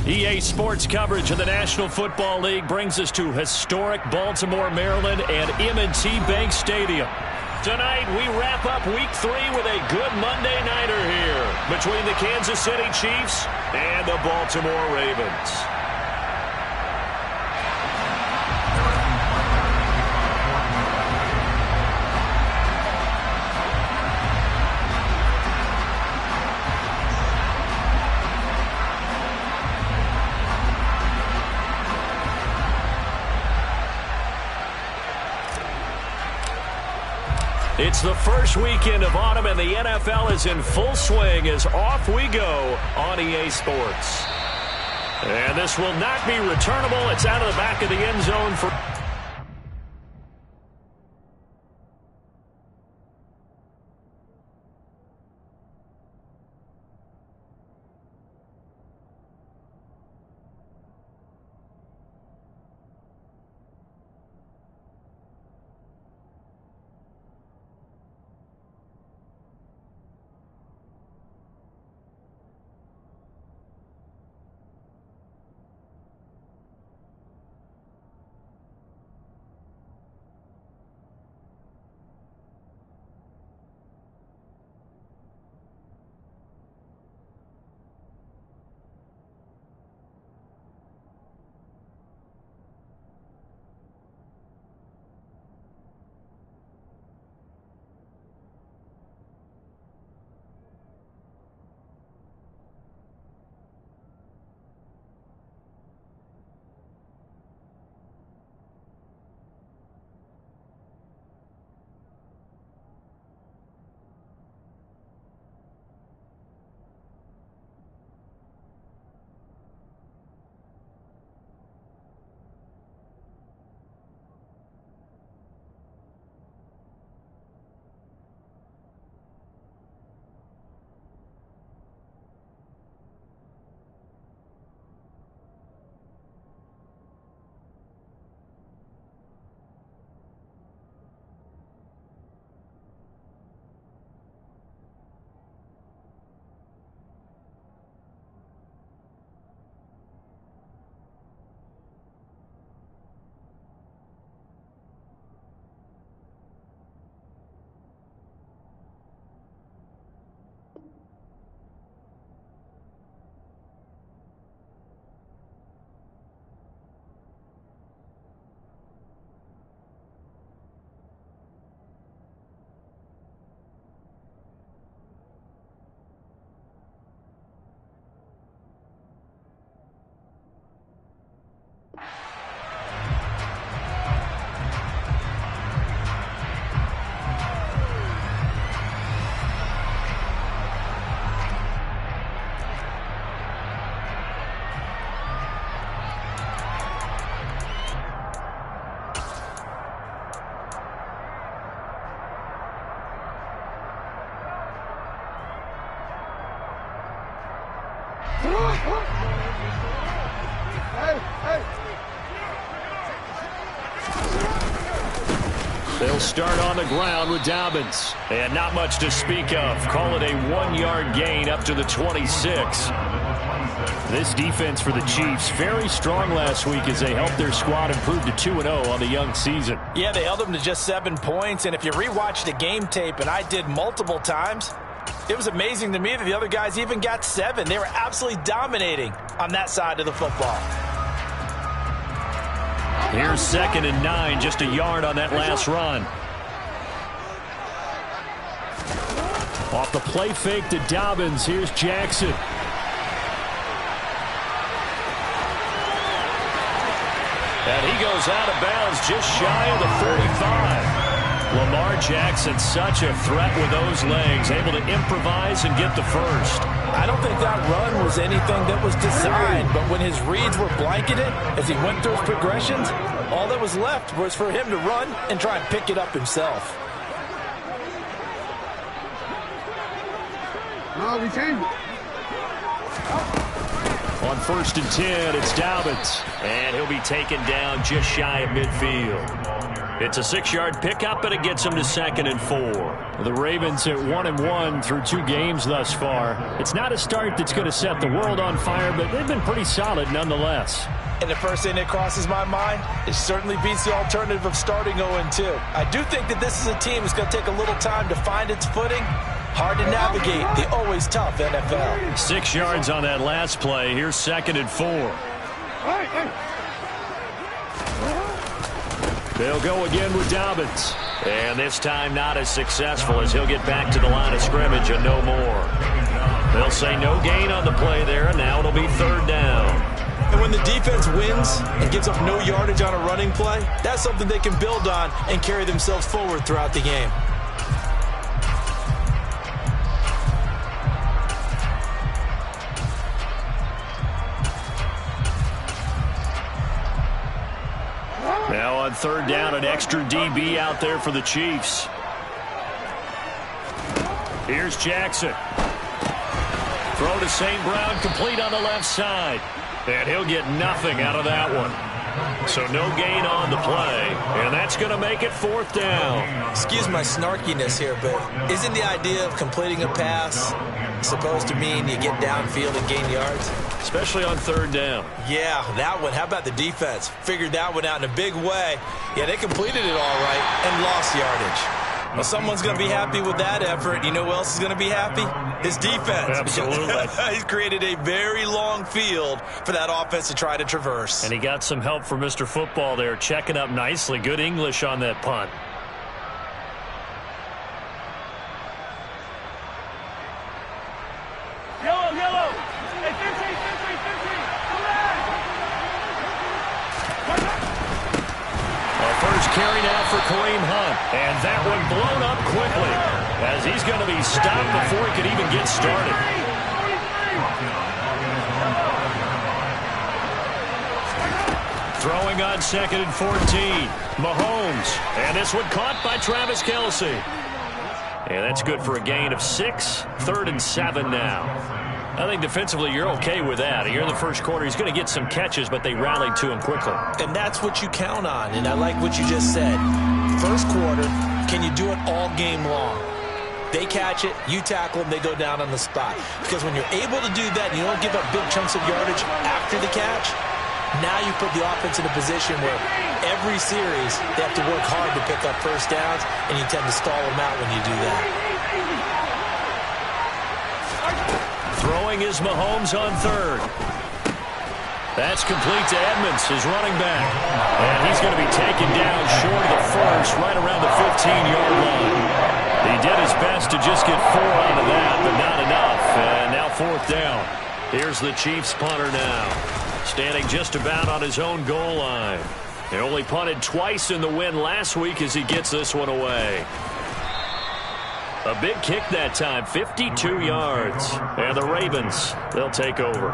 EA Sports coverage of the National Football League brings us to historic Baltimore, Maryland and M&T Bank Stadium. Tonight, we wrap up Week 3 with a good Monday nighter here between the Kansas City Chiefs and the Baltimore Ravens. It's the first weekend of autumn, and the NFL is in full swing as off we go on EA Sports. And this will not be returnable. It's out of the back of the end zone for... They'll start on the ground with Dobbins. And not much to speak of. Call it a 1-yard gain up to the 26. This defense for the Chiefs, very strong last week as they helped their squad improve to 2-0 on the young season. Yeah, they held them to just 7 points. And if you rewatch the game tape, and I did multiple times, it was amazing to me that the other guys even got 7. They were absolutely dominating on that side of the football. Here's 2nd and 9, just a yard on that last run. Off the play fake to Dobbins, here's Jackson. And he goes out of bounds just shy of the 35. Lamar Jackson, such a threat with those legs, able to improvise and get the first. I don't think that run was anything that was designed, but when his reads were blanketed as he went through his progressions, all that was left was for him to run and try and pick it up himself. No, we changed it. On 1st and 10, it's Dobbins. And he'll be taken down just shy of midfield. It's a 6-yard pickup, and it gets them to 2nd and 4. The Ravens at 1-1 through 2 games thus far. It's not a start that's going to set the world on fire, but they've been pretty solid nonetheless. And the first thing that crosses my mind, it certainly beats the alternative of starting 0-2. I do think that this is a team that's going to take a little time to find its footing. Hard to navigate the always tough NFL. 6 yards on that last play. Here's 2nd and 4. They'll go again with Dobbins. And this time not as successful as he'll get back to the line of scrimmage and no more. They'll say no gain on the play there, and now it'll be 3rd down. And when the defense wins and gives up no yardage on a running play, that's something they can build on and carry themselves forward throughout the game. Now on 3rd down, an extra DB out there for the Chiefs. Here's Jackson. Throw to St. Brown, complete on the left side. And he'll get nothing out of that one. So no gain on the play, and that's going to make it 4th down. Excuse my snarkiness here, but isn't the idea of completing a pass supposed to mean you get downfield and gain yards? Especially on 3rd down. Yeah, that one. How about the defense? Figured that one out in a big way. Yeah, they completed it all right and lost yardage. Well, someone's going to be happy with that effort. You know who else is going to be happy? His defense. Absolutely. He's created a very long field for that offense to try to traverse. And he got some help from Mr. Football there, checking up nicely. Good English on that punt. Yellow. Hey, 50. First carry now for Kareem Hunt. And that one blown up quickly as he's going to be stopped before he can even get started. Throwing on 2nd and 14. Mahomes. And this one caught by Travis Kelce. And that's good for a gain of 6. 3rd and 7 now. I think defensively you're okay with that. Here in the first quarter, he's going to get some catches, but they rallied to him quickly. And that's what you count on, and I like what you just said. First quarter, can you do it all game long? They catch it, you tackle them, they go down on the spot. Because when you're able to do that and you don't give up big chunks of yardage after the catch, now you put the offense in a position where every series they have to work hard to pick up first downs, and you tend to stall them out when you do that. Throwing is Mahomes on 3rd. That's complete to Edmonds, his running back. And he's going to be taken down short of the first, right around the 15-yard line. He did his best to just get 4 out of that, but not enough. And now 4th down. Here's the Chiefs punter now, standing just about on his own goal line. He only punted twice in the win last week as he gets this one away. A big kick that time, 52 yards. And the Ravens, they'll take over.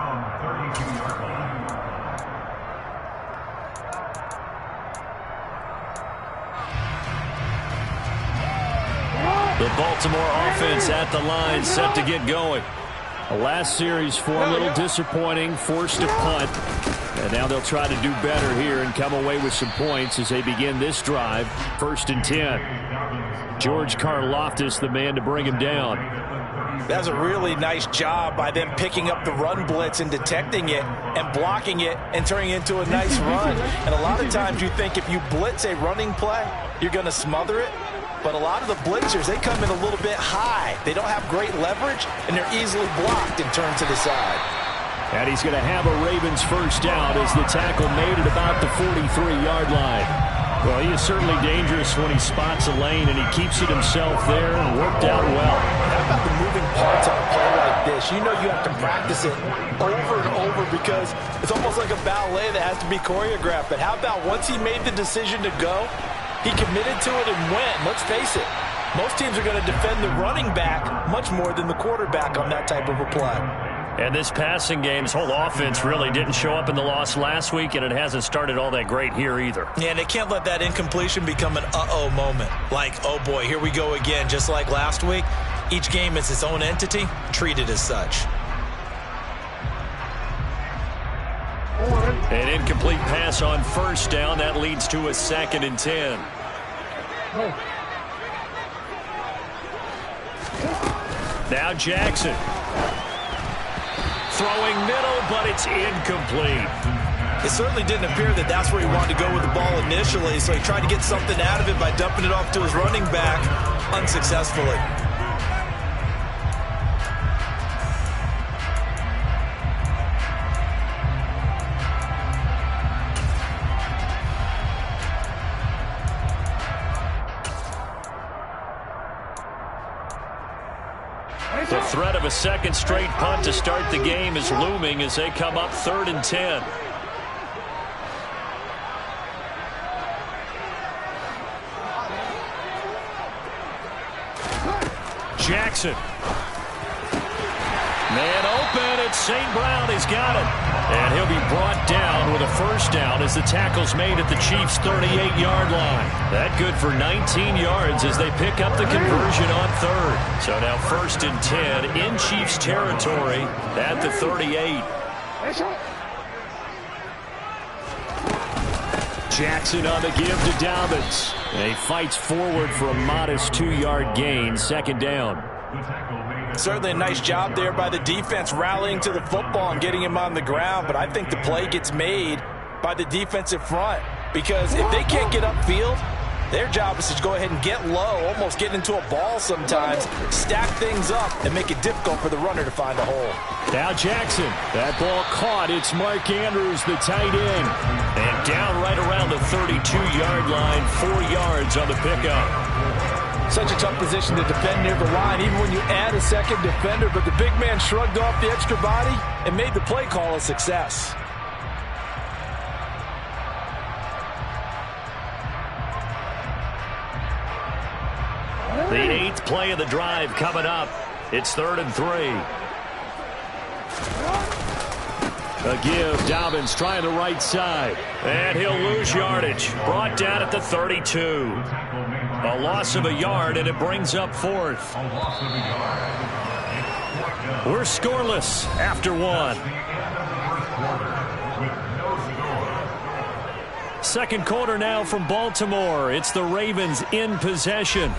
The Baltimore offense at the line, set to get going. The last series for a little disappointing, forced a punt. And now they'll try to do better here and come away with some points as they begin this drive. 1st and 10. George Karlaftis, the man to bring him down. That was a really nice job by them picking up the run blitz and detecting it and blocking it and turning it into a nice run. And a lot of times you think if you blitz a running play, you're going to smother it. But a lot of the blitzers, they come in a little bit high. They don't have great leverage, and they're easily blocked and turned to the side. And he's going to have a Ravens first down as the tackle made at about the 43-yard line. Well, he is certainly dangerous when he spots a lane, and he keeps it himself there and worked out well. How about the moving parts on a play like this? You know you have to practice it over and over because it's almost like a ballet that has to be choreographed. But how about once he made the decision to go, he committed to it and went. Let's face it, most teams are going to defend the running back much more than the quarterback on that type of a play. And this passing game, his whole offense really didn't show up in the loss last week, and it hasn't started all that great here either. Yeah, and they can't let that incompletion become an uh-oh moment. Like, oh boy, here we go again, just like last week. Each game is its own entity, treated as such. An incomplete pass on first down. That leads to a 2nd and 10. Now Jackson. Throwing middle, but it's incomplete. It certainly didn't appear that that's where he wanted to go with the ball initially, so he tried to get something out of it by dumping it off to his running back unsuccessfully. The threat of a second straight punt to start the game is looming as they come up 3rd and 10. Jackson. Man open. It's St. Brown. He's got it. And he'll be brought down with a first down as the tackle's made at the Chiefs' 38-yard line. That good for 19 yards as they pick up the conversion on 3rd. So now 1st and 10 in Chiefs territory at the 38. Jackson on the give to Dobbins. And he fights forward for a modest 2-yard gain, 2nd down. Certainly a nice job there by the defense rallying to the football and getting him on the ground, but I think the play gets made by the defensive front because if they can't get upfield, their job is to go ahead and get low, almost get into a ball sometimes, stack things up, and make it difficult for the runner to find a hole. Now Jackson. That ball caught. It's Mark Andrews, the tight end. And down right around the 32-yard line, 4 yards on the pickup. Such a tough position to defend near the line, even when you add a second defender, but the big man shrugged off the extra body and made the play call a success. The 8th play of the drive coming up. It's 3rd and 3. A give. Dobbins trying the right side. And he'll lose yardage. Brought down at the 32. A loss of a yard, and it brings up 4th. We're scoreless after 1. Second quarter now from Baltimore. It's the Ravens in possession.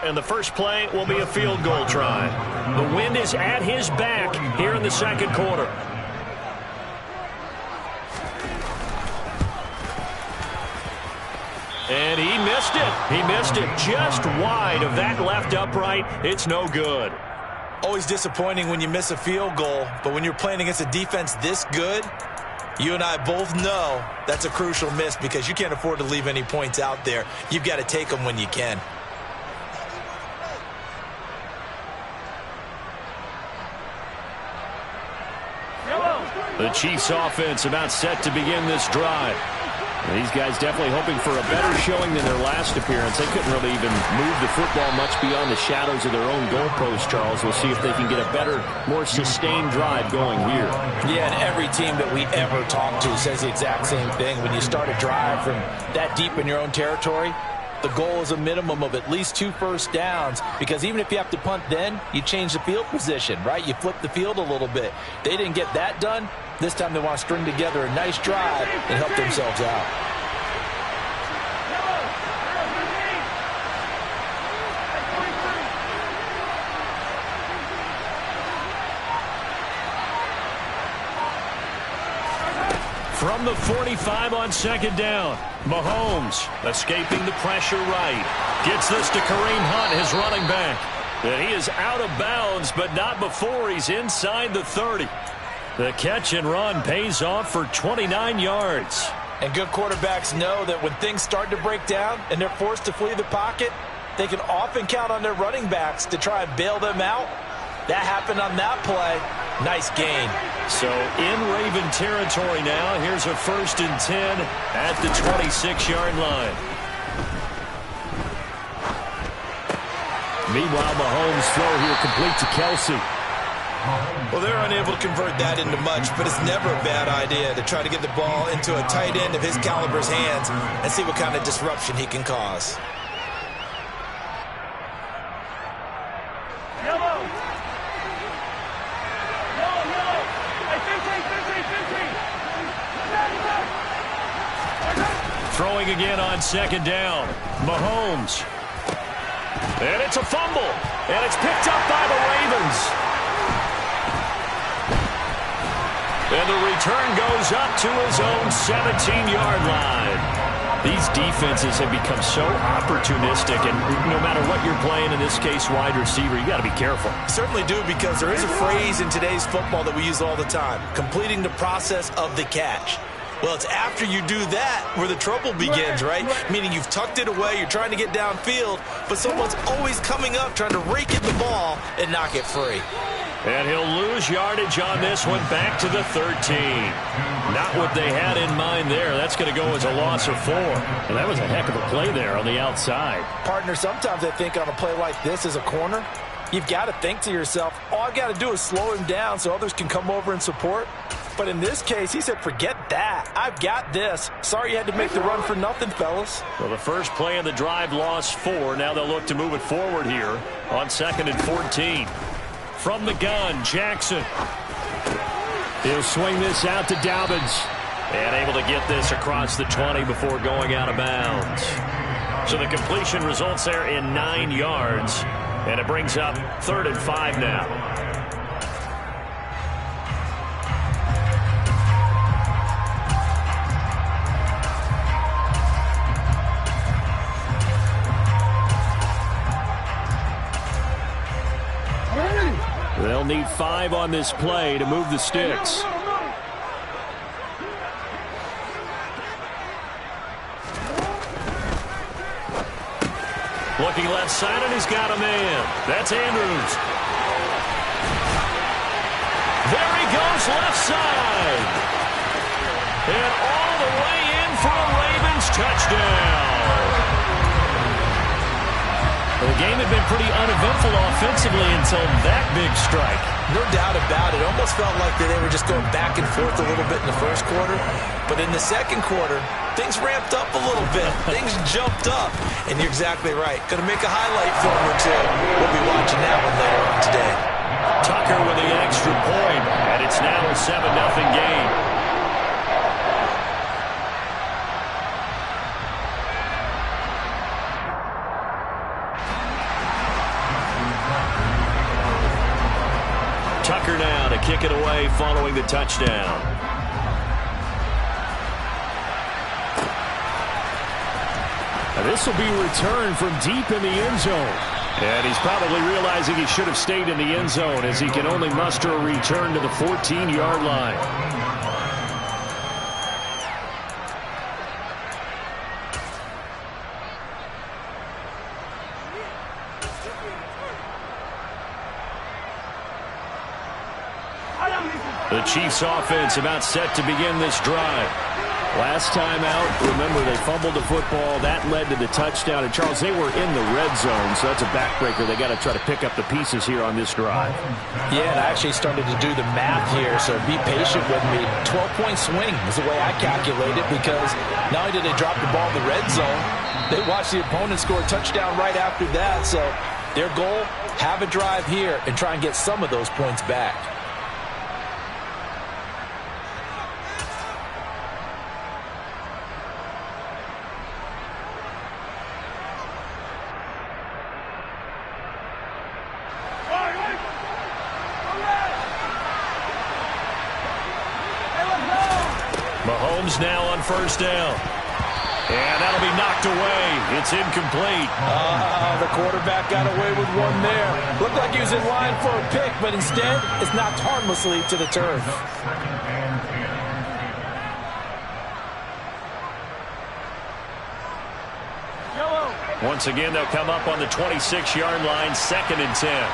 And the first play will be a field goal try. The wind is at his back here in the second quarter. And he missed it. He missed it just wide of that left upright. It's no good. Always disappointing when you miss a field goal, but when you're playing against a defense this good, you and I both know that's a crucial miss because you can't afford to leave any points out there. You've got to take them when you can. The Chiefs offense about set to begin this drive. These guys definitely hoping for a better showing than their last appearance. They couldn't really even move the football much beyond the shadows of their own goalpost, Charles. We'll see if they can get a better, more sustained drive going here. Yeah, and every team that we ever talk to says the exact same thing. When you start a drive from that deep in your own territory, the goal is a minimum of at least 2 first downs because even if you have to punt then, you change the field position, right? You flip the field a little bit. They didn't get that done. This time they want to string together a nice drive and help themselves out. From the 45 on second down, Mahomes escaping the pressure right. Gets this to Kareem Hunt, his running back. And he is out of bounds, but not before he's inside the 30. The catch and run pays off for 29 yards. And good quarterbacks know that when things start to break down and they're forced to flee the pocket, they can often count on their running backs to try and bail them out. That happened on that play. Nice gain. So in Raven territory now, here's a 1st and 10 at the 26-yard line. Meanwhile, Mahomes' throw here complete to Kelsey. Well, they're unable to convert that into much, but it's never a bad idea to try to get the ball into a tight end of his caliber's hands and see what kind of disruption he can cause. Hey, 15. Throwing again on second down. Mahomes. And it's a fumble. And it's picked up by the Ravens. And the return goes up to his own 17-yard line. These defenses have become so opportunistic, and no matter what you're playing, in this case, wide receiver, you got to be careful. Certainly do, because there is a phrase in today's football that we use all the time, completing the process of the catch. Well, it's after you do that where the trouble begins, right? Meaning you've tucked it away, you're trying to get downfield, but someone's always coming up trying to rake at the ball and knock it free. And he'll lose yardage on this one, back to the 13. Not what they had in mind there. That's going to go as a loss of 4. And that was a heck of a play there on the outside. Partner, sometimes I think on a play like this as a corner, you've got to think to yourself, all I've got to do is slow him down so others can come over and support. But in this case, he said, forget that. I've got this. Sorry you had to make the run for nothing, fellas. Well, the first play of the drive lost 4. Now they'll look to move it forward here on 2nd and 14. From the gun, Jackson. He'll swing this out to Dobbins. And able to get this across the 20 before going out of bounds. So the completion results there in 9 yards. And it brings up 3rd and 5 now. They'll need 5 on this play to move the sticks. Looking left side, and he's got a man. That's Andrews. There he goes, left side. And all the way in for a Ravens touchdown. The game had been pretty uneventful offensively until that big strike. No doubt about it. It almost felt like they were just going back and forth a little bit in the first quarter. But in the second quarter, things ramped up a little bit. Things jumped up. And you're exactly right. Going to make a highlight film or two. We'll be watching that one later on today. Tucker with the extra point. And it's now a 7-0 game. Tucker now to kick it away following the touchdown. And this will be returned from deep in the end zone. And he's probably realizing he should have stayed in the end zone as he can only muster a return to the 14-yard line. The Chiefs offense about set to begin this drive. Last time out, remember, they fumbled the football. That led to the touchdown. And, Charles, they were in the red zone, so that's a backbreaker. They got to try to pick up the pieces here on this drive. Yeah, and I actually started to do the math here, so be patient with me. 12-point swing is the way I calculate it, because not only did they drop the ball in the red zone, they watched the opponent score a touchdown right after that. So their goal, have a drive here and try and get some of those points back. Mahomes now on first down. And that'll be knocked away. It's incomplete. The quarterback got away with one there. Looked like he was in line for a pick, but instead it's knocked harmlessly to the turf. Once again, they'll come up on the 26-yard line, 2nd and 10.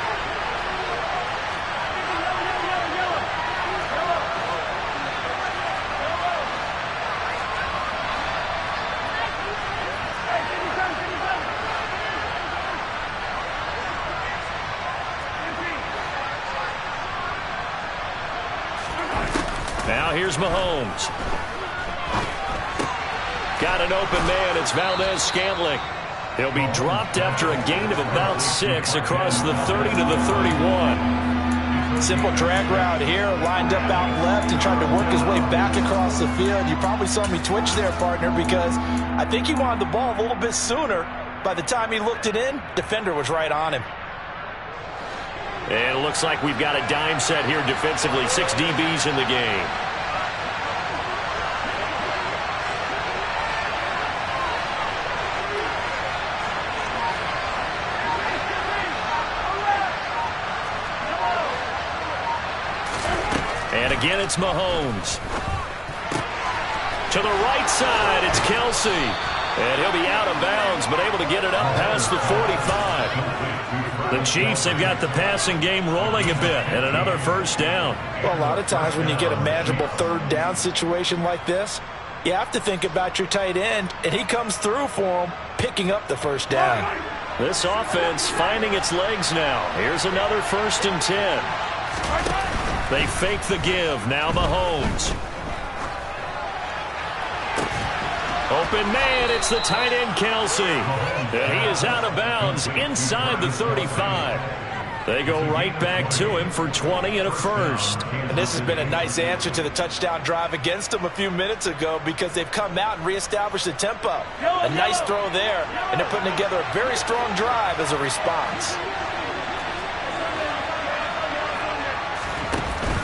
Now here's Mahomes. Got an open man. It's Valdez-Scantling. He'll be dropped after a gain of about 6 across the 30 to the 31. Simple drag route here, lined up out left and tried to work his way back across the field. You probably saw me twitch there, partner, because I think he wanted the ball a little bit sooner. By the time he looked it in, defender was right on him. And it looks like we've got a dime set here defensively. 6 DBs in the game. And again, it's Mahomes. To the right side, it's Kelsey. And he'll be out of bounds, but able to get it up past the 45. The Chiefs have got the passing game rolling a bit, and another first down. Well, a lot of times when you get a manageable third down situation like this, you have to think about your tight end, and he comes through for him, picking up the first down. This offense finding its legs now. Here's another 1st and 10. They fake the give. Now Mahomes. Open man, it's the tight end Kelsey. And he is out of bounds inside the 35. They go right back to him for 20 and a first. And this has been a nice answer to the touchdown drive against them a few minutes ago because they've come out and reestablished the tempo. A nice throw there, and they're putting together a very strong drive as a response.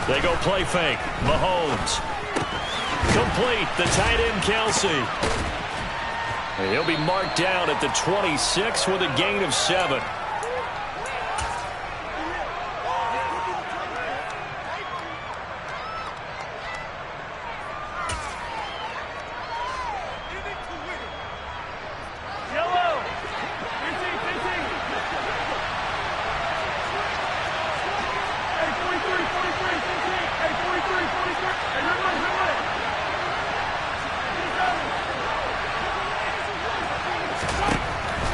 They go play fake. Mahomes. Complete. The tight end Kelsey. And he'll be marked down at the 26 with a gain of 7.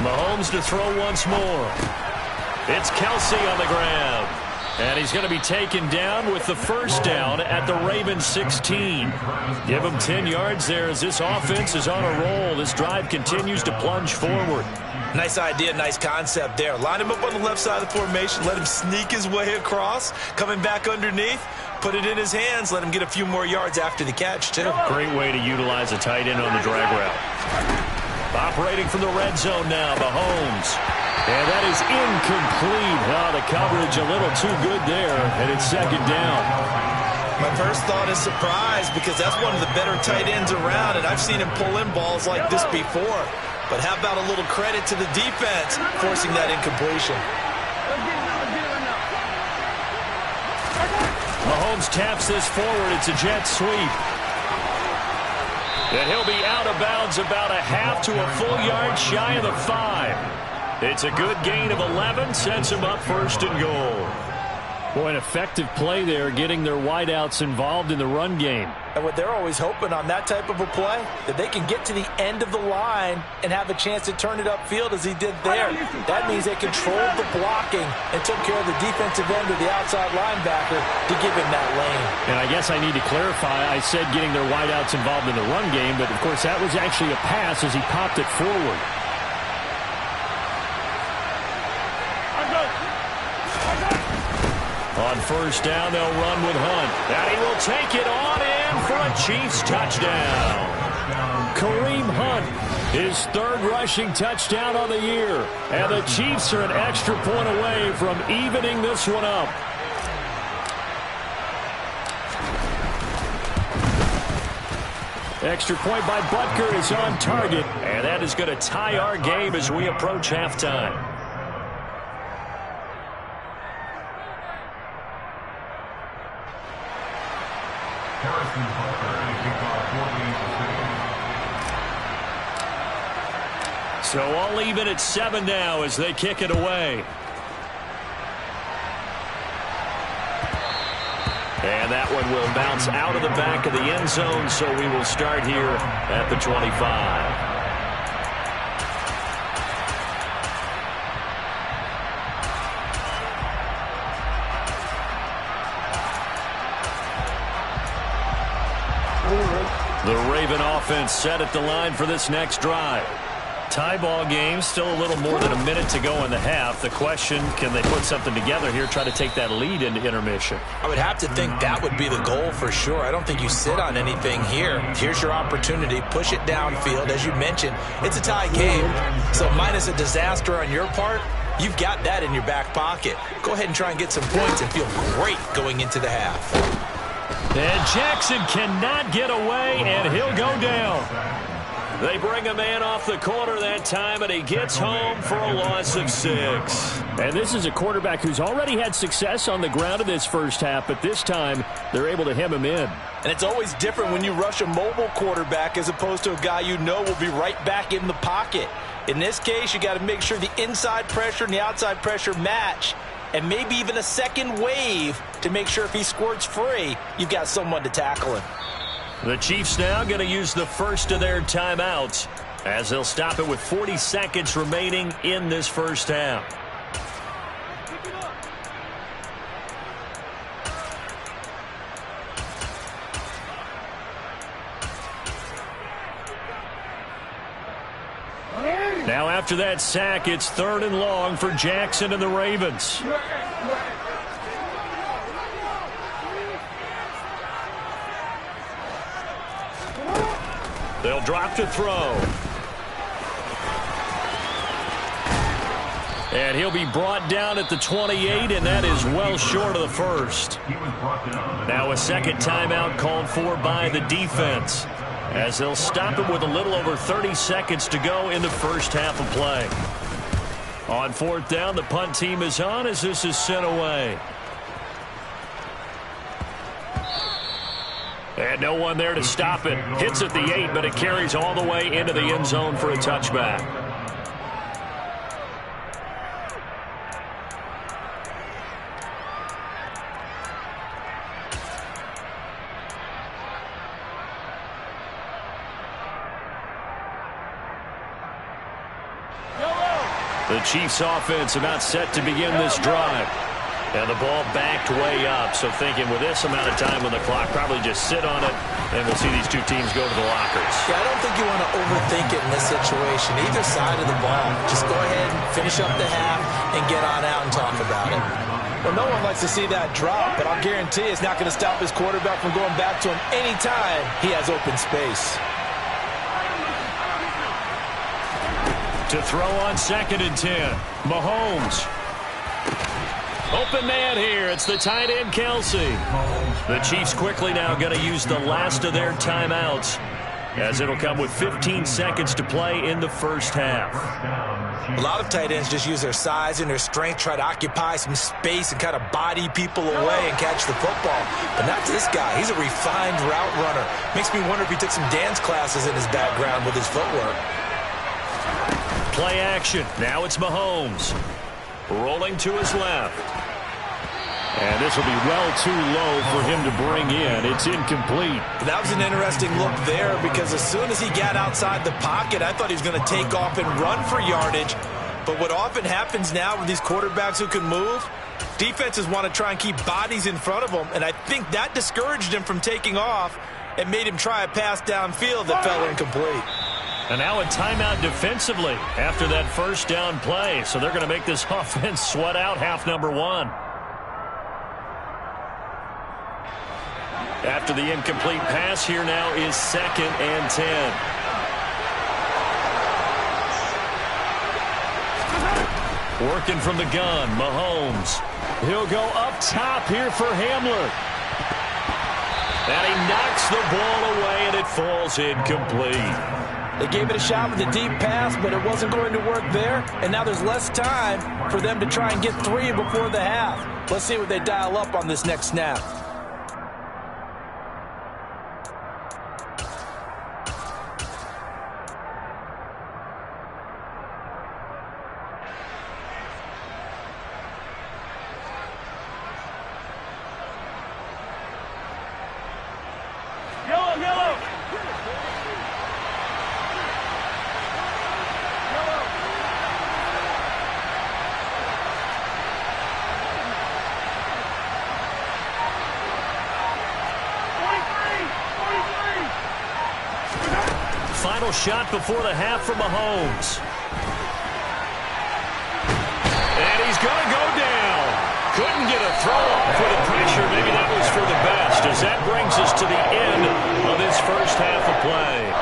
Mahomes to throw once more. It's Kelsey on the ground. And he's going to be taken down with the first down at the Ravens 16. Give him 10 yards there as this offense is on a roll. This drive continues to plunge forward. Nice idea, nice concept there. Line him up on the left side of the formation. Let him sneak his way across. Coming back underneath. Put it in his hands. Let him get a few more yards after the catch, too. Great way to utilize a tight end on the drag route. Operating from the red zone now, Mahomes. And that is incomplete. Oh, the coverage a little too good there, and it's 2nd down. My first thought is surprise because that's one of the better tight ends around, and I've seen him pull in balls like this before. But how about a little credit to the defense forcing that incompletion? Mahomes taps this forward. It's a jet sweep. And he'll be out of bounds about a half to a full yard shy of the 5. It's a good gain of 11, sets him up 1st and goal. Boy, an effective play there, getting their wideouts involved in the run game. And what they're always hoping on that type of a play, that they can get to the end of the line and have a chance to turn it upfield as he did there. That means they controlled the blocking and took care of the defensive end or the outside linebacker to give him that lane. And I guess I need to clarify, I said getting their wideouts involved in the run game, but of course that was actually a pass as he popped it forward. On first down, they'll run with Hunt. And he will take it on in for a Chiefs touchdown. Kareem Hunt, his 3rd rushing touchdown on the year. And the Chiefs are an extra point away from evening this one up. Extra point by Butker is on target. And that is going to tie our game as we approach halftime. So all even at 7 now as they kick it away. And that one will bounce out of the back of the end zone, so we will start here at the 25. The Raven offense set at the line for this next drive. Tie ball game, still a little more than a minute to go in the half. The question, can they put something together here, try to take that lead into intermission? I would have to think that would be the goal for sure. I don't think you sit on anything here. Here's your opportunity. Push it downfield. As you mentioned, it's a tie game. So minus a disaster on your part, you've got that in your back pocket. Go ahead and try and get some points and feel great going into the half. And Jackson cannot get away, and he'll go down. They bring a man off the corner that time, and he gets home for a loss of 6. And this is a quarterback who's already had success on the ground in this first half, but this time they're able to hem him in. And it's always different when you rush a mobile quarterback as opposed to a guy you know will be right back in the pocket. In this case, you got to make sure the inside pressure and the outside pressure match, and maybe even a second wave to make sure if he squirts free, you've got someone to tackle him. The Chiefs now going to use the first of their timeouts as they'll stop it with 40 seconds remaining in this first half. Now after that sack, it's 3rd and long for Jackson and the Ravens. They'll drop to throw. And he'll be brought down at the 28, and that is well short of the first. Now a second timeout called for by the defense, as they'll stop it with a little over 30 seconds to go in the first half of play. On 4th down, the punt team is on as this is sent away. And no one there to stop it. Hits at the 8, but it carries all the way into the end zone for a touchback. The Chiefs offense about set to begin this drive. And the ball backed way up, so thinking with this amount of time on the clock, probably just sit on it, and we'll see these two teams go to the lockers. Yeah, I don't think you want to overthink it in this situation, either side of the ball. Just go ahead and finish up the half and get on out and talk about it. Well, no one likes to see that drop, but I'll guarantee it's not going to stop his quarterback from going back to him anytime he has open space. To throw on 2nd and 10, Mahomes. Open man here. It's the tight end, Kelsey. The Chiefs quickly now going to use the last of their timeouts, as it'll come with 15 seconds to play in the first half. A lot of tight ends just use their size and their strength, try to occupy some space and kind of body people away and catch the football. But not this guy. He's a refined route runner. Makes me wonder if he took some dance classes in his background with his footwork. Play action. Now it's Mahomes. Rolling to his left. And this will be well too low for him to bring in. It's incomplete. That was an interesting look there, because as soon as he got outside the pocket, I thought he was going to take off and run for yardage. But what often happens now with these quarterbacks who can move, defenses want to try and keep bodies in front of them, and I think that discouraged him from taking off and made him try a pass downfield that fell incomplete. And now a timeout defensively after that first down play. So they're going to make this offense sweat out half number 1. After the incomplete pass, here now is 2nd and 10. Working from the gun, Mahomes. He'll go up top here for Hamler. And he knocks the ball away, and it falls incomplete. They gave it a shot with a deep pass, but it wasn't going to work there. And now there's less time for them to try and get 3 before the half. Let's see what they dial up on this next snap. shot before the half from Mahomes. And he's going to go down. Couldn't get a throw off with the pressure. Maybe that was for the best, as that brings us to the end of this first half of play.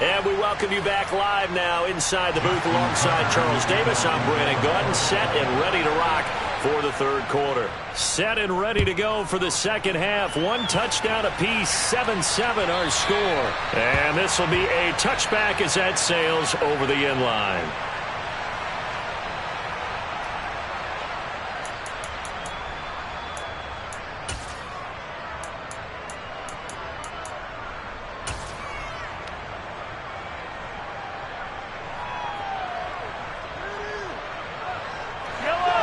And we welcome you back live now inside the booth alongside Charles Davis. I'm Brandon Gaudin, set and ready to rock for the third quarter. Set and ready to go for the second half. One touchdown apiece, 7-7 our score. And this will be a touchback as that sails over the end line.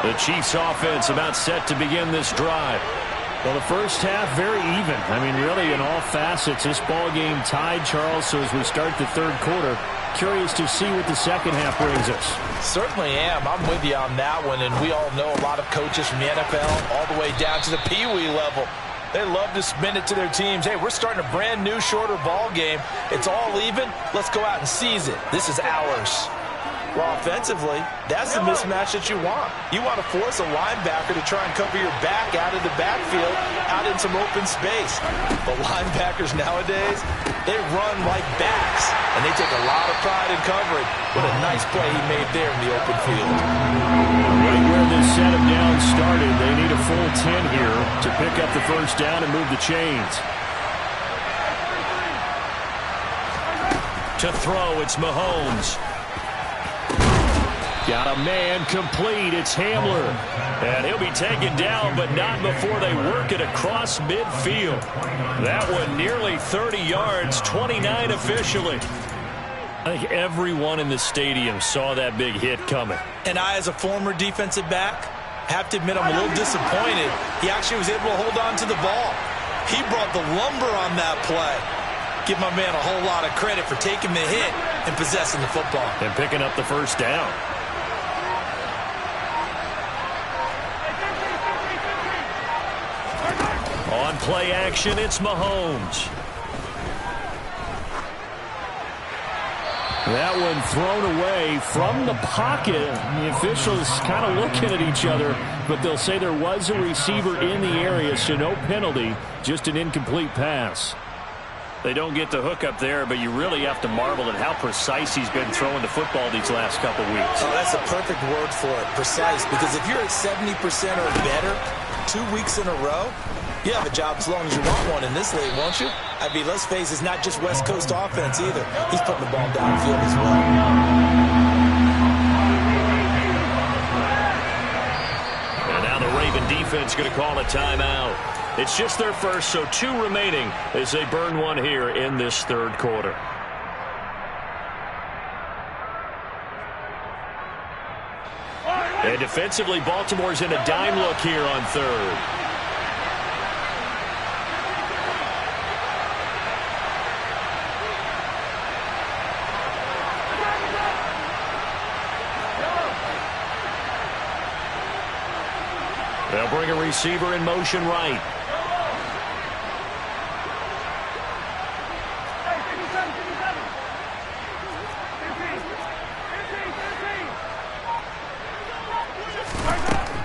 The Chiefs offense about set to begin this drive. Well, the first half very even. I mean, really in all facets, this ball game tied, Charles. So as we start the third quarter, curious to see what the second half brings us. Certainly am. I'm with you on that one. And we all know a lot of coaches from the NFL all the way down to the Pee-wee level. They love to spin it to their teams. Hey, we're starting a brand new, shorter ball game. It's all even. Let's go out and seize it. This is ours. Well, offensively, that's the mismatch that you want. You want to force a linebacker to try and cover your back out of the backfield, out in some open space. The linebackers nowadays, they run like backs, and they take a lot of pride in covering. What a nice play he made there in the open field. Right where this set of downs started, they need a full 10 here to pick up the first down and move the chains. To throw, it's Mahomes. Got a man complete. It's Hamler. And he'll be taken down, but not before they work it across midfield. That one nearly 30 yards, 29 officially. I think everyone in the stadium saw that big hit coming. And I, as a former defensive back, have to admit I'm a little disappointed. He actually was able to hold on to the ball. He brought the lumber on that play. Give my man a whole lot of credit for taking the hit and possessing the football. And picking up the first down. On play action, it's Mahomes. That one thrown away from the pocket. The officials kind of looking at each other, but they'll say there was a receiver in the area, so no penalty, just an incomplete pass. They don't get the hook up there, but you really have to marvel at how precise he's been throwing the football these last couple weeks. Oh, that's a perfect word for it, precise, because if you're at 70% or better 2 weeks in a row, you have a job as long as you want one in this league, won't you? I mean, let's face it, it's not just West Coast offense either. He's putting the ball downfield as well. And now the Raven defense going to call a timeout. It's just their first, so 2 remaining as they burn one here in this third quarter. And defensively, Baltimore's in a dime look here on third. They'll bring a receiver in motion right.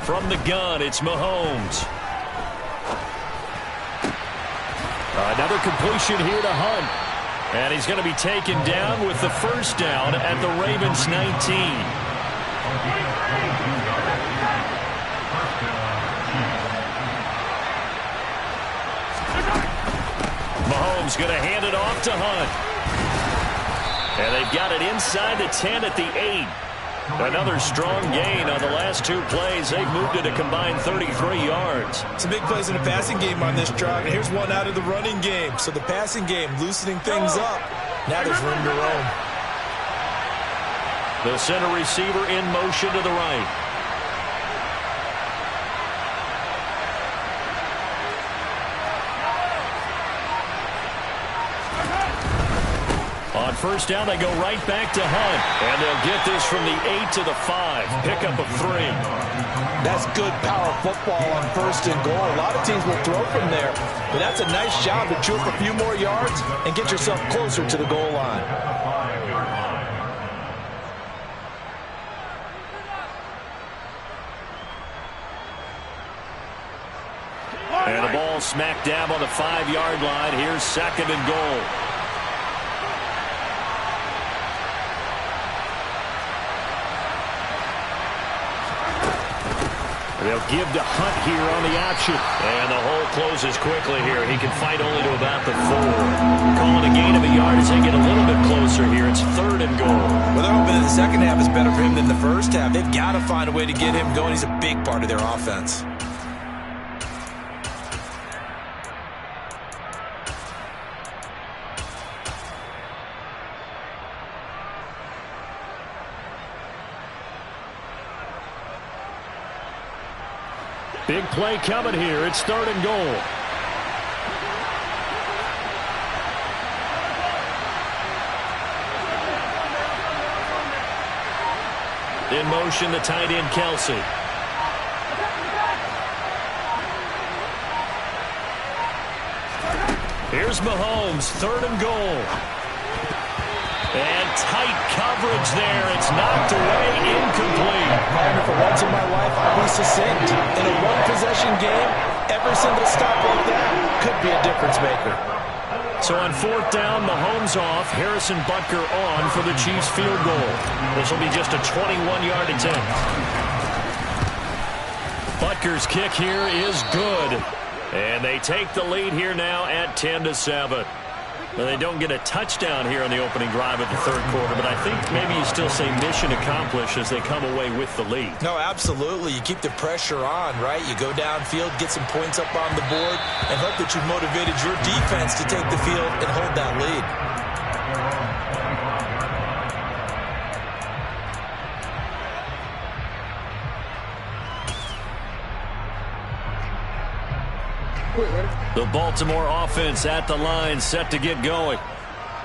From the gun, it's Mahomes. Another completion here to Hunt. And he's going to be taken down with the first down at the Ravens 19. Mahomes going to hand it off to Hunt. And they've got it inside the 10 at the 8. Another strong gain on the last 2 plays. They've moved it a combined 33 yards. Some big plays in the passing game on this drive. And here's one out of the running game. So the passing game loosening things up. Now there's room to roam. The center receiver in motion to the right. first down, they go right back to Hunt. And they'll get this from the 8 to the 5. Pickup of 3. That's good power football on first and goal. A lot of teams will throw from there, but that's a nice job to chew up a few more yards and get yourself closer to the goal line. And the ball smack dab on the 5-yard line. Here's second and goal. They'll give to Hunt here on the option. And the hole closes quickly here. He can fight only to about the 4. Calling a gain of a yard as they get a little bit closer here. It's third and goal. Well, they're hoping that the second half is better for him than the first half. They've got to find a way to get him going. He's a big part of their offense. Big play coming here. It's third and goal. In motion, the tight end, Kelsey. Here's Mahomes, third and goal. And tight coverage there. It's knocked away, incomplete. For once in my life, I'll be succinct. In a one-possession game, every single stop like that could be a difference maker. So on fourth down, Mahomes off, Harrison Butker on for the Chiefs field goal. This will be just a 21-yard attempt. Butker's kick here is good. And they take the lead here now at 10-7. Well, they don't get a touchdown here on the opening drive of the third quarter, but I think maybe you still say mission accomplished as they come away with the lead. No, absolutely. You keep the pressure on, right? You go downfield, get some points up on the board, and hope that you've motivated your defense to take the field and hold that lead. The Baltimore offense at the line, set to get going.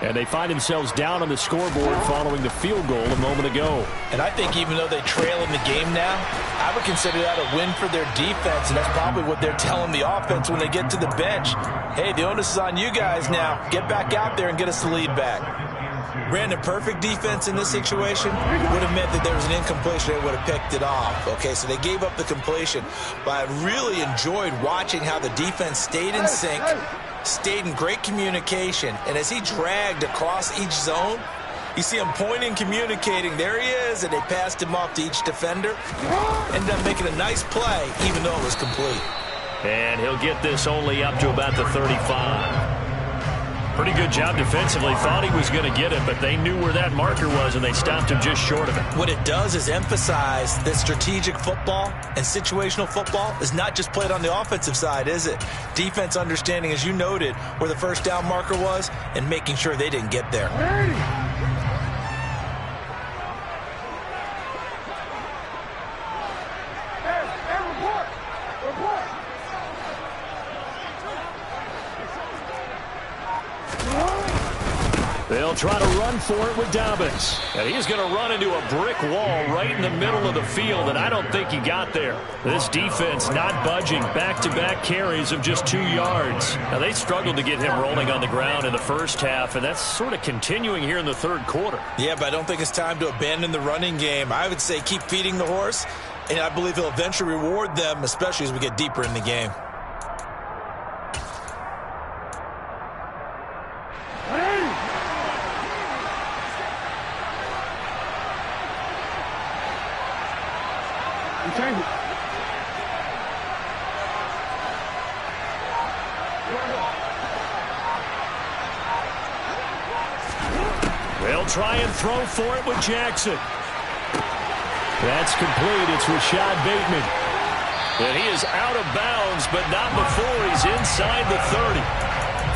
And they find themselves down on the scoreboard following the field goal a moment ago. And I think even though they trail in the game now, I would consider that a win for their defense, and that's probably what they're telling the offense when they get to the bench. Hey, the onus is on you guys now. Get back out there and get us the lead back. Brandon, perfect defense in this situation would have meant that there was an incompletion. They would have picked it off. Okay, so they gave up the completion. But I really enjoyed watching how the defense stayed in sync, stayed in great communication. And as he dragged across each zone, you see him pointing, communicating. There he is, and they passed him off to each defender. Ended up making a nice play, even though it was complete. And he'll get this only up to about the 35. Pretty good job defensively. Thought he was going to get it, but they knew where that marker was, and they stopped him just short of it. What it does is emphasize that strategic football and situational football is not just played on the offensive side, is it? Defense understanding, as you noted, where the first down marker was and making sure they didn't get there. They'll try to run for it with Dobbins. And he's going to run into a brick wall right in the middle of the field, and I don't think he got there. This defense not budging. Back-to-back carries of just 2 yards. Now, they struggled to get him rolling on the ground in the first half, and that's sort of continuing here in the third quarter. Yeah, but I don't think it's time to abandon the running game. I would say keep feeding the horse, and I believe he'll eventually reward them, especially as we get deeper in the game. They'll try and throw for it with Jackson. That's complete. It's Rashad Bateman. And he is out of bounds, but not before he's inside the 30.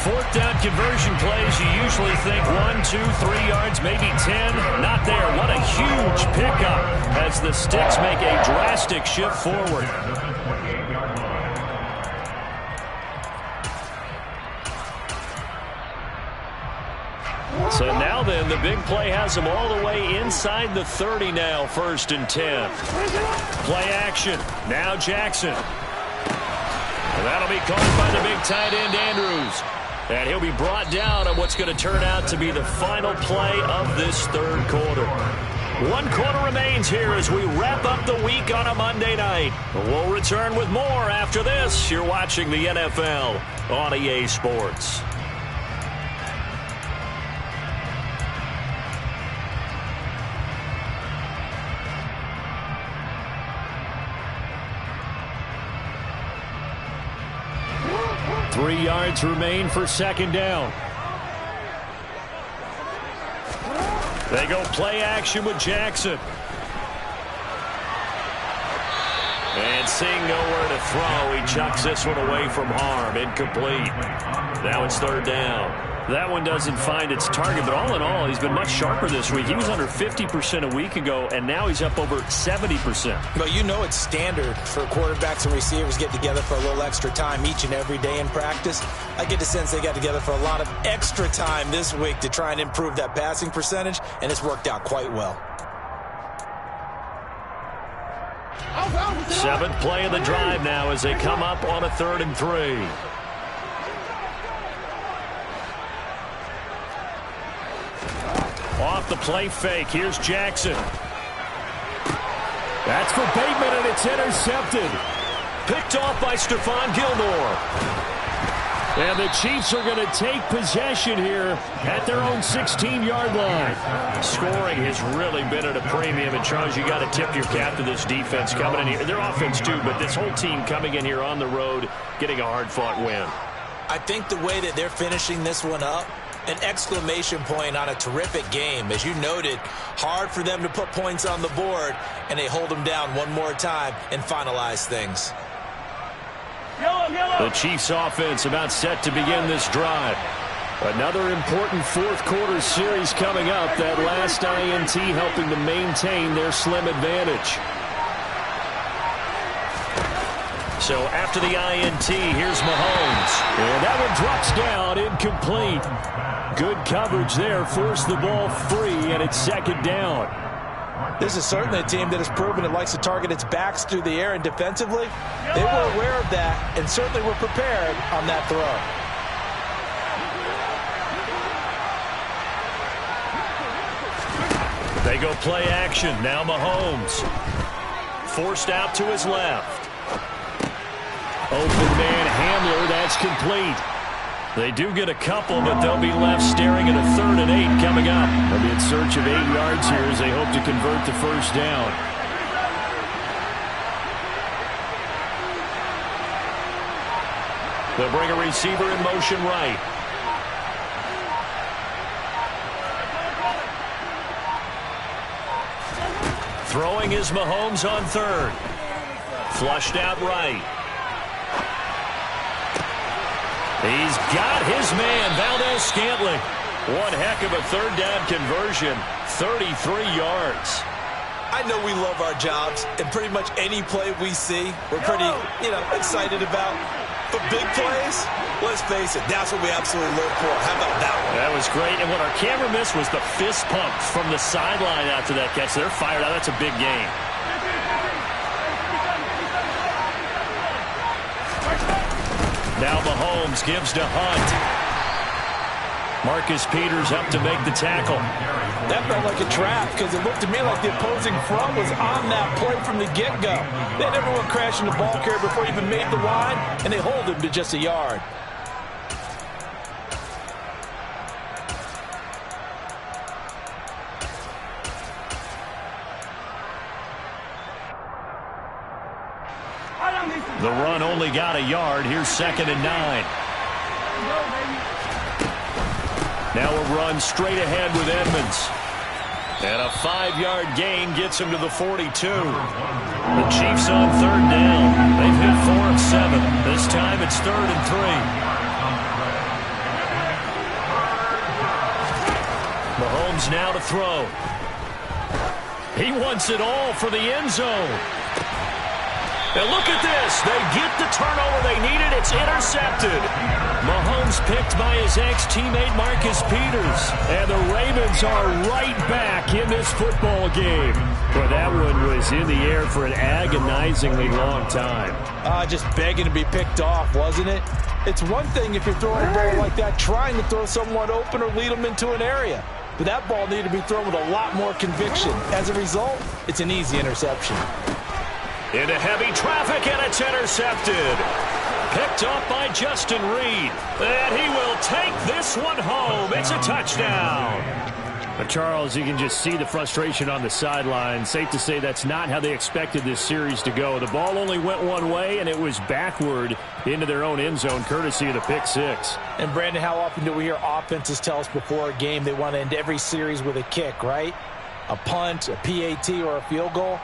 Fourth down conversion plays, you usually think 1, 2, 3 yards, maybe 10. Not there. What a huge pickup as the Sticks make a drastic shift forward. So now then, the big play has them all the way inside the 30 now, 1st and 10. Play action. Now Jackson. And that'll be caught by the big tight end, Andrews. And he'll be brought down on what's going to turn out to be the final play of this 3rd quarter. 1 quarter remains here as we wrap up the week on a Monday night. We'll return with more after this. You're watching the NFL on EA Sports. Three yards remain for 2nd down. They go play action with Jackson. And seeing nowhere to throw, he chucks this one away from harm. Incomplete. Now it's 3rd down. That one doesn't find its target, but all in all, he's been much sharper this week. He was under 50% a week ago, and now he's up over 70%. But you know it's standard for quarterbacks and receivers get together for a little extra time each and every day in practice. I get the sense they got together for a lot of extra time this week to try and improve that passing percentage, and it's worked out quite well. 7th play of the drive now as they come up on a 3rd and 3. Off the play fake. Here's Jackson. That's for Bateman, and it's intercepted. Picked off by Stephon Gilmore. And the Chiefs are going to take possession here at their own 16-yard line. Scoring has really been at a premium. And, Charles, you got to tip your cap to this defense coming in here. Their offense, too, but this whole team coming in here on the road, getting a hard-fought win. I think the way that they're finishing this one up, an exclamation point on a terrific game. As you noted, hard for them to put points on the board, and they hold them down one more time and finalize things. The Chiefs offense about set to begin this drive. Another important 4th quarter series coming up. That last INT helping to maintain their slim advantage. So after the INT, here's Mahomes. And that one drops down, incomplete. Good coverage there, forced the ball free, and it's 2nd down. This is certainly a team that has proven it likes to target its backs through the air, and defensively, they were aware of that and certainly were prepared on that throw. They go play action. Now Mahomes. Forced out to his left. Open man Hamler, that's complete. They do get a couple, but they'll be left staring at a 3rd and 8 coming up. They'll be in search of 8 yards here as they hope to convert the 1st down. They'll bring a receiver in motion right. Throwing is Mahomes on 3rd. Flushed out right. He's got his man, Valdes-Scantling. One heck of a 3rd down conversion, 33 yards. I know we love our jobs, and pretty much any play we see, we're pretty, excited about. But big plays, let's face it, that's what we absolutely live for. How about that one? That was great, and what our camera missed was the fist pump from the sideline after that catch. They're fired out. That's a big game. Now Mahomes gives to Hunt. Marcus Peters up to make the tackle. That felt like a trap because it looked to me like the opposing front was on that play from the get-go. They never went crashing the ball carrier before he even made the line, and they hold him to just a yard. The run only got a yard. Here's 2nd and 9. Now a run straight ahead with Edmonds. And a 5-yard gain gets him to the 42. The Chiefs on 3rd down. They've hit 4 of 7. This time it's 3rd and 3. Mahomes now to throw. He wants it all for the end zone. And look at this. They get the turnover they needed. It's intercepted. Mahomes picked by his ex-teammate Marcus Peters. And the Ravens are right back in this football game. Boy, that one was in the air for an agonizingly long time. Just begging to be picked off, wasn't it? It's one thing if you're throwing a ball like that, trying to throw someone open or lead them into an area. But that ball needed to be thrown with a lot more conviction. As a result, it's an easy interception. Into heavy traffic, and it's intercepted. Picked off by Justin Reed. And he will take this one home. It's a touchdown. But Charles, you can just see the frustration on the sideline. Safe to say that's not how they expected this series to go. The ball only went one way, and it was backward into their own end zone, courtesy of the pick six. And, Brandon, how often do we hear offenses tell us before a game they want to end every series with a kick, right? A punt, a PAT, or a field goal.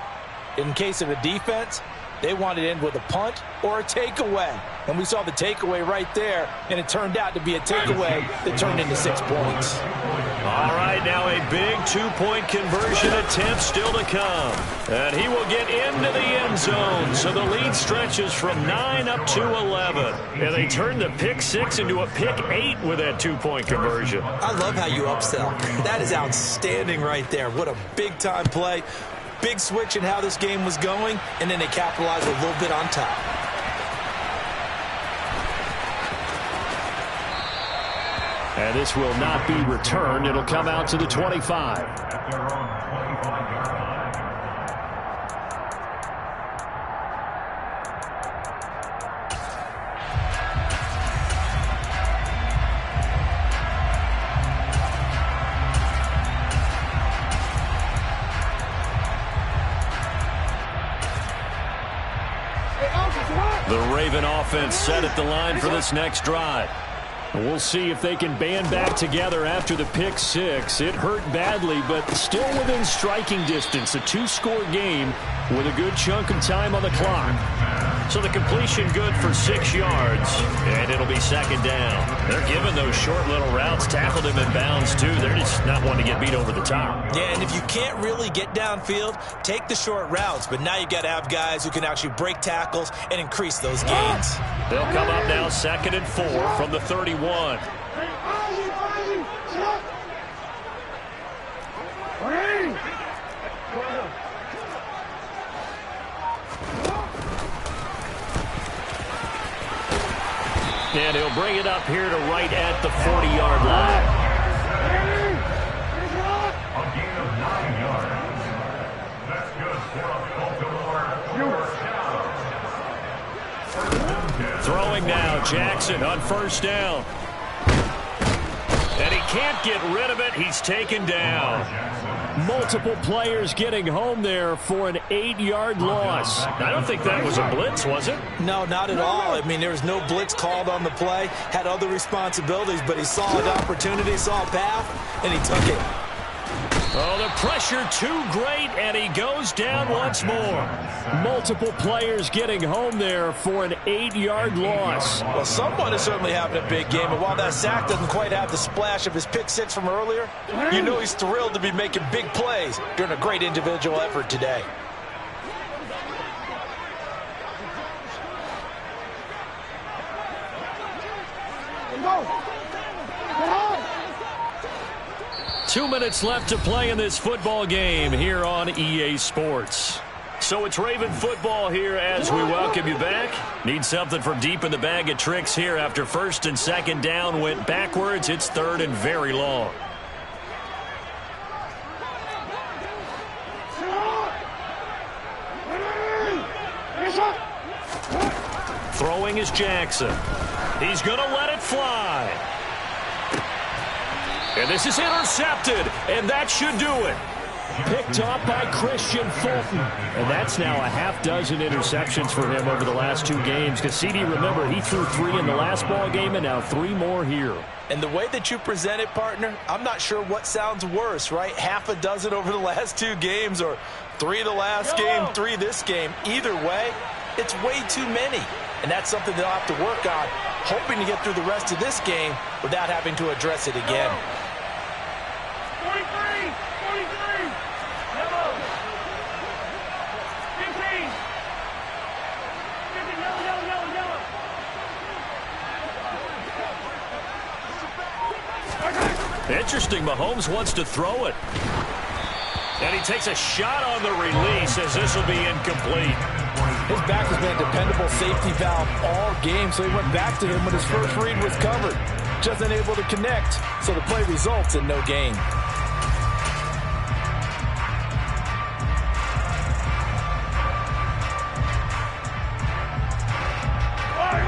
In case of a defense, they want to end with a punt or a takeaway. And we saw the takeaway right there, and it turned out to be a takeaway that turned into 6 points. All right, now a big two-point conversion attempt still to come. And he will get into the end zone. So the lead stretches from 9 up to 11. And they turn the pick six into a pick 8 with that two-point conversion. I love how you upsell. That is outstanding right there. What a big-time play. Big switch in how this game was going, and then they capitalized a little bit on top. And this will not be returned. It'll come out to the 25. The Raven offense set at the line for this next drive. We'll see if they can band back together after the pick six. It hurt badly, but still within striking distance. A two-score game with a good chunk of time on the clock. So the completion good for 6 yards, and it'll be second down. They're giving those short little routes, tackled him in bounds too. They're just not wanting to get beat over the top. Yeah, and if you can't really get downfield, take the short routes. But now you got to have guys who can actually break tackles and increase those gains. They'll come up now 2nd and 4 from the 31. And he'll bring it up here to right at the 40-yard line. A gain of 9 yards. That's good for a Baltimore. Throwing now, Jackson on first down. And he can't get rid of it. He's taken down. Multiple players getting home there for an 8-yard loss. I don't think that was a blitz, was it? No, not at all. I mean, there was no blitz called on the play. Had other responsibilities, but he saw an opportunity, saw a path, and he took it. Oh, the pressure too great, and he goes down once more. Multiple players getting home there for an 8-yard loss. Well, someone is certainly having a big game, and while that sack doesn't quite have the splash of his pick six from earlier, you know he's thrilled to be making big plays during a great individual effort today. Go! 2 minutes left to play in this football game here on EA Sports. So it's Raven football here as we welcome you back. Need something from deep in the bag of tricks here after first and second down went backwards. It's third and very long. Throwing is Jackson. He's going to let it fly. And this is intercepted, and that should do it. Picked off by Christian Fulton. And that's now a half dozen interceptions for him over the last 2 games. Because CD, remember, he threw 3 in the last ball game and now 3 more here. And the way that you present it, partner, I'm not sure what sounds worse, right? Half a dozen over the last 2 games or 3 the last game, 3 this game. Either way, it's way too many. And that's something they'll have to work on, hoping to get through the rest of this game without having to address it again. 43! 43! Yellow! 15! Interesting, Mahomes wants to throw it. And he takes a shot on the release as this will be incomplete. His back has been a dependable safety valve all game, so he went back to him when his first read was covered. Just unable to connect, so the play results in no gain.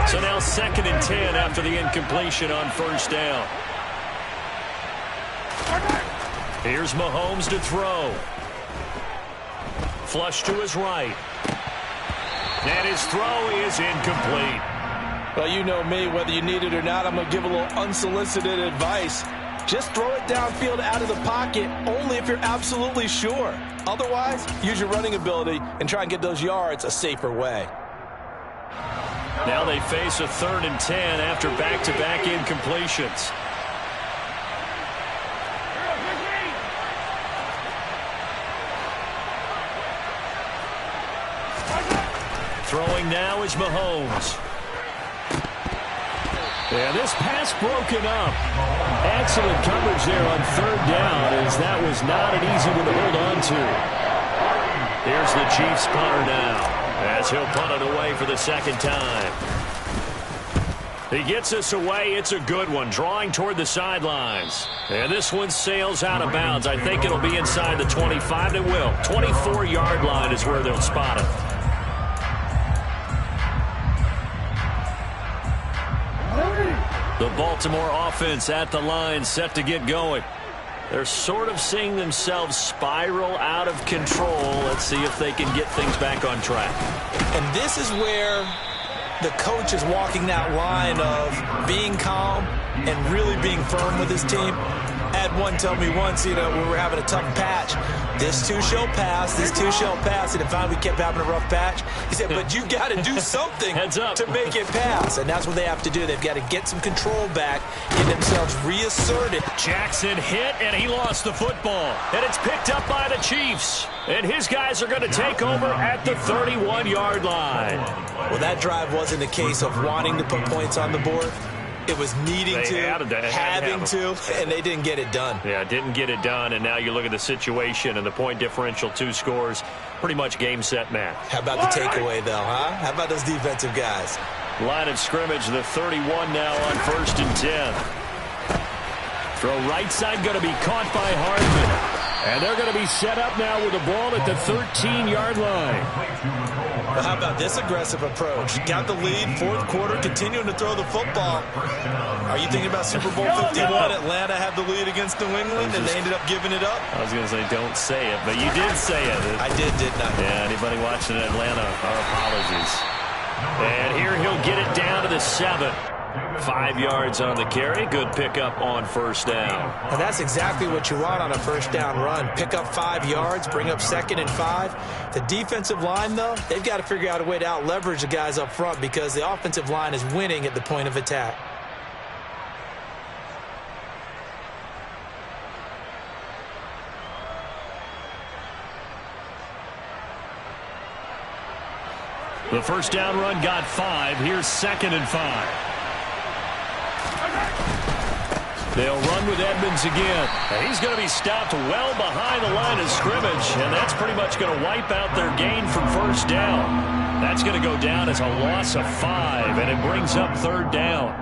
So now 2nd and 10 after the incompletion on first down. Here's Mahomes to throw. Flush to his right. And his throw is incomplete. Well, you know me, whether you need it or not, I'm going to give a little unsolicited advice. Just throw it downfield out of the pocket, only if you're absolutely sure. Otherwise, use your running ability and try and get those yards a safer way. Now they face a 3rd and 10 after back-to-back incompletions. Throwing now is Mahomes. And this pass broken up. Excellent coverage there on 3rd down, as that was not an easy one to hold on to. Here's the Chiefs punter now, as he'll punt it away for the 2nd time. He gets us away. It's a good one, drawing toward the sidelines. And this one sails out of bounds. I think it'll be inside the 25. It will. 24-yard line is where they'll spot it. The Baltimore offense at the line, set to get going. They're sort of seeing themselves spiral out of control. Let's see if they can get things back on track. And this is where the coach is walking that line of being calm and really being firm with his team. I had one tell me once, when we were having a tough patch, this too shall pass, this too shall pass. And finally we kept having a rough patch. He said, but you got to do something to make it pass. And that's what they have to do. They've got to get some control back, get themselves reasserted. Jackson hit, and he lost the football. And it's picked up by the Chiefs. And his guys are going to take over at the 31-yard line. Well, that drive wasn't a case of wanting to put points on the board. It was needing having to, and they didn't get it done. Yeah, didn't get it done, and now you look at the situation and the point differential, 2 scores, pretty much game, set, match. How about the takeaway, though, huh? How about those defensive guys? Line of scrimmage, the 31 now on 1st and 10. Throw right side going to be caught by Hardman. And they're going to be set up now with the ball at the 13-yard line. Well, how about this aggressive approach? Got the lead, 4th quarter, continuing to throw the football. Are you thinking about Super Bowl 51? Atlanta had the lead against New England, and they ended up giving it up? I was going to say, don't say it, but you did say it. I didn't I? Yeah, anybody watching Atlanta, our apologies. And here he'll get it down to the 7. 5 yards on the carry. Good pickup on 1st down. And that's exactly what you want on a 1st down run. Pick up 5 yards, bring up 2nd and 5. The defensive line, though, they've got to figure out a way to out-leverage the guys up front because the offensive line is winning at the point of attack. The 1st down run got 5. Here's 2nd and 5. They'll run with Edmonds again. And he's going to be stopped well behind the line of scrimmage, and that's pretty much going to wipe out their gain from 1st down. That's going to go down as a loss of 5, and it brings up 3rd down.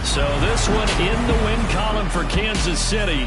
So this one in the win column for Kansas City.